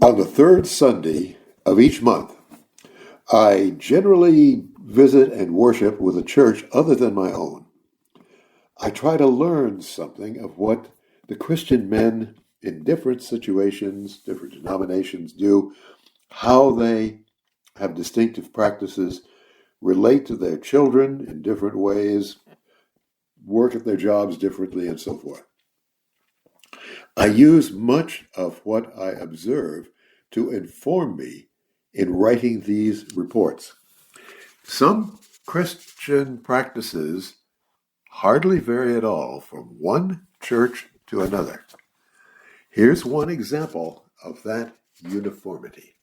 On the third Sunday of each month, I generally visit and worship with a church other than my own. I try to learn something of what the Christian men in different situations, different denominations do, how they have distinctive practices, relate to their children in different ways, work at their jobs differently, and so forth. I use much of what I observe to inform me in writing these reports. Some Christian practices hardly vary at all from one church to another. Here's one example of that uniformity.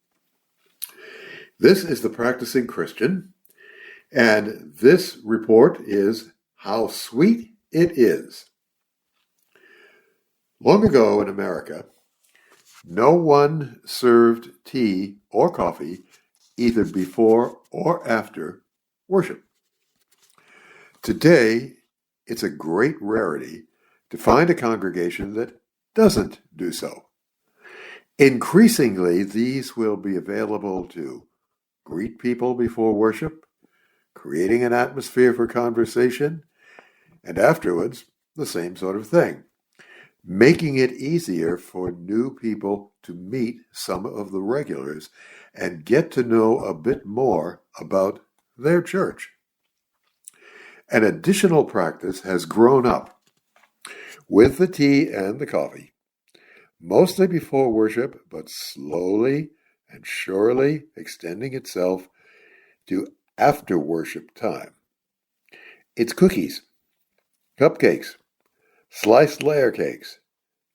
This is the Practicing Christian, and this report is How Sweet It Is. Long ago in America, no one served tea or coffee either before or after worship. Today, it's a great rarity to find a congregation that doesn't do so. Increasingly, these will be available to greet people before worship, creating an atmosphere for conversation, and afterwards, the same sort of thing, making it easier for new people to meet some of the regulars and get to know a bit more about their church. An additional practice has grown up with the tea and the coffee, mostly before worship, but slowly and surely extending itself to after worship time. It's cookies, cupcakes, sliced layer cakes,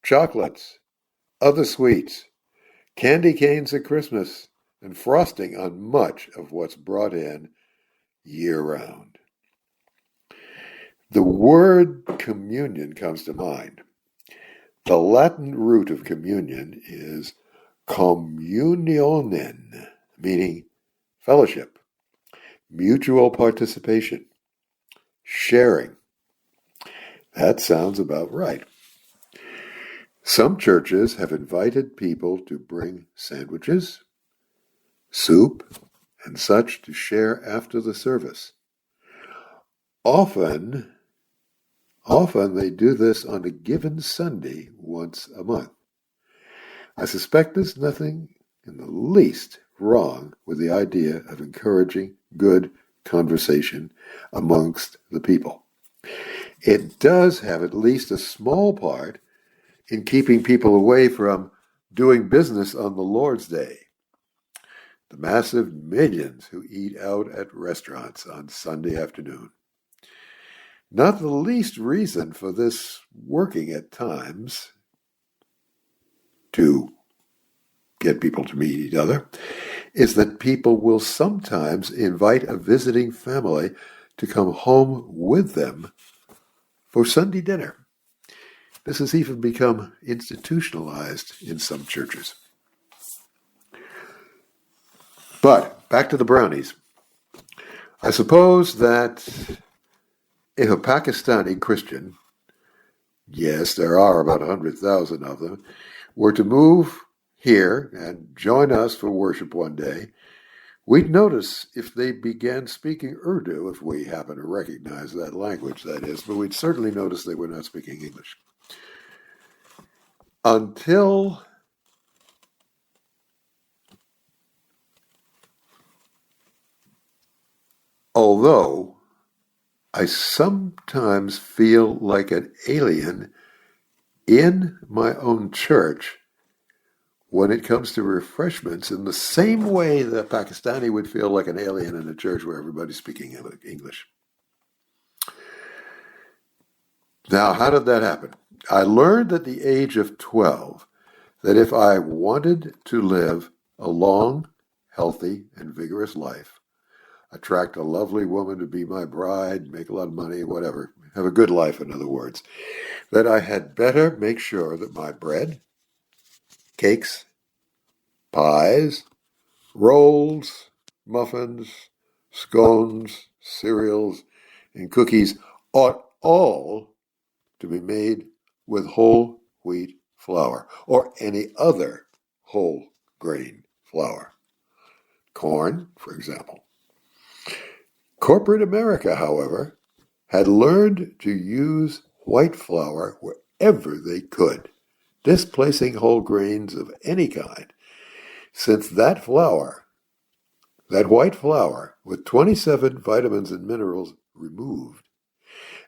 chocolates, other sweets, candy canes at Christmas, and frosting on much of what's brought in year-round. The word communion comes to mind. The Latin root of communion is communionen, meaning fellowship, mutual participation, sharing. That sounds about right. Some churches have invited people to bring sandwiches, soup, and such to share after the service. Often they do this on a given Sunday once a month. I suspect there's nothing in the least wrong with the idea of encouraging good conversation amongst the people. It does have at least a small part in keeping people away from doing business on the Lord's Day. The massive millions who eat out at restaurants on Sunday afternoon. Not the least reason for this working at times to get people to meet each other is that people will sometimes invite a visiting family to come home with them for Sunday dinner. This has even become institutionalized in some churches. But back to the brownies. I suppose that if a Pakistani Christian, yes, there are about 100,000 of them, were to move here and join us for worship one day, we'd notice if they began speaking Urdu, if we happen to recognize that language, that is, but we'd certainly notice they were not speaking English. Although I sometimes feel like an alien in my own church when it comes to refreshments, in the same way that a Pakistani would feel like an alien in a church where everybody's speaking English. Now, how did that happen? I learned at the age of 12 that if I wanted to live a long, healthy, and vigorous life, attract a lovely woman to be my bride, make a lot of money, whatever, have a good life, in other words, that I had better make sure that my bread, cakes, pies, rolls, muffins, scones, cereals, and cookies ought all to be made with whole wheat flour or any other whole grain flour. Corn, for example. Corporate America, however, had learned to use white flour wherever they could, displacing whole grains of any kind, since that white flour, with 27 vitamins and minerals removed,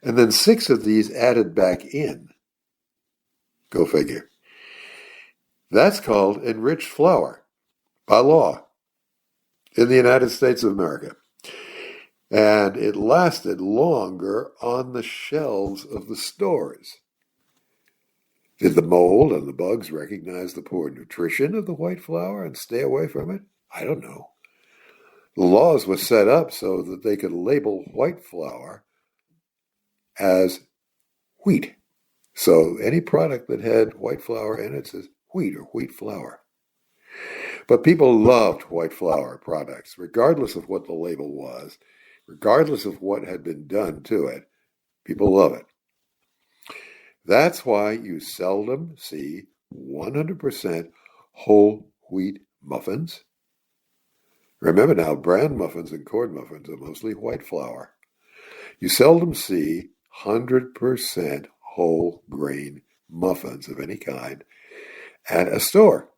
and then 6 of these added back in. Go figure. That's called enriched flour by law in the United States of America. And it lasted longer on the shelves of the stores. Did the mold and the bugs recognize the poor nutrition of the white flour and stay away from it? I don't know. The laws were set up so that they could label white flour as wheat. So any product that had white flour in it says wheat or wheat flour. But people loved white flour products, regardless of what the label was, regardless of what had been done to it. People love it. That's why you seldom see 100% whole wheat muffins. Remember now, bran muffins and corn muffins are mostly white flour. You seldom see 100% whole grain muffins of any kind at a store.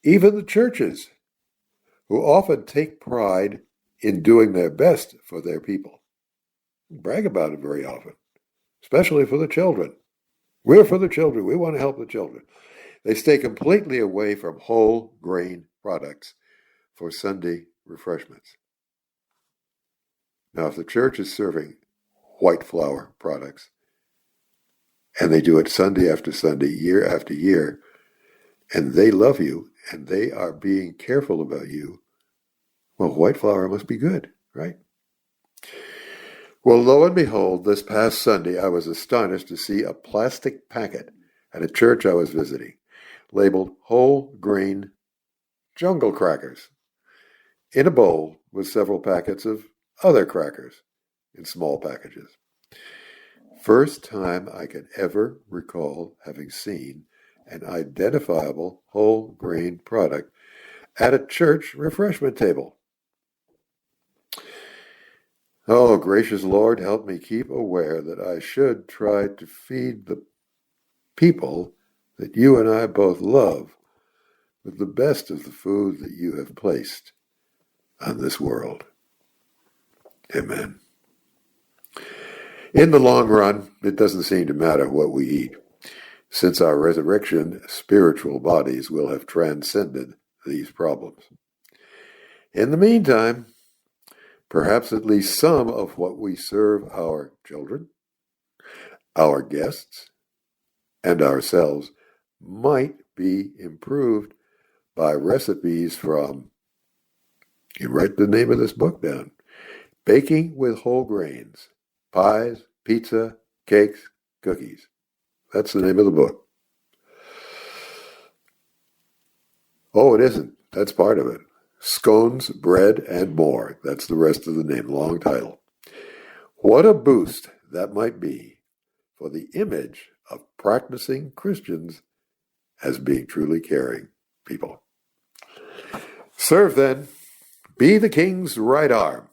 Even the churches, who often take pride in doing their best for their people, brag about it very often, especially for the children. We're for the children. We want to help the children. They stay completely away from whole grain products for Sunday refreshments. Now, if the church is serving white flour products, and they do it Sunday after Sunday, year after year, and they love you, and they are being careful about you, well, white flour must be good, right? Well, lo and behold, this past Sunday, I was astonished to see a plastic packet at a church I was visiting, labeled whole grain jungle crackers, in a bowl with several packets of other crackers in small packages. First time I could ever recall having seen an identifiable whole grain product at a church refreshment table. Oh, gracious Lord, help me keep aware that I should try to feed the people that you and I both love with the best of the food that you have placed on this world. Amen. In the long run, it doesn't seem to matter what we eat, since our resurrection spiritual bodies will have transcended these problems. In the meantime, perhaps at least some of what we serve our children, our guests, and ourselves might be improved by recipes from, you write the name of this book down, Baking with Whole Grains, Pies, Pizza, Cakes, Cookies. That's the name of the book. Oh, it isn't. That's part of it. Scones, Bread, and More. That's the rest of the name. Long title. What a boost that might be for the image of practicing Christians as being truly caring people. Serve then. Be the King's right arm.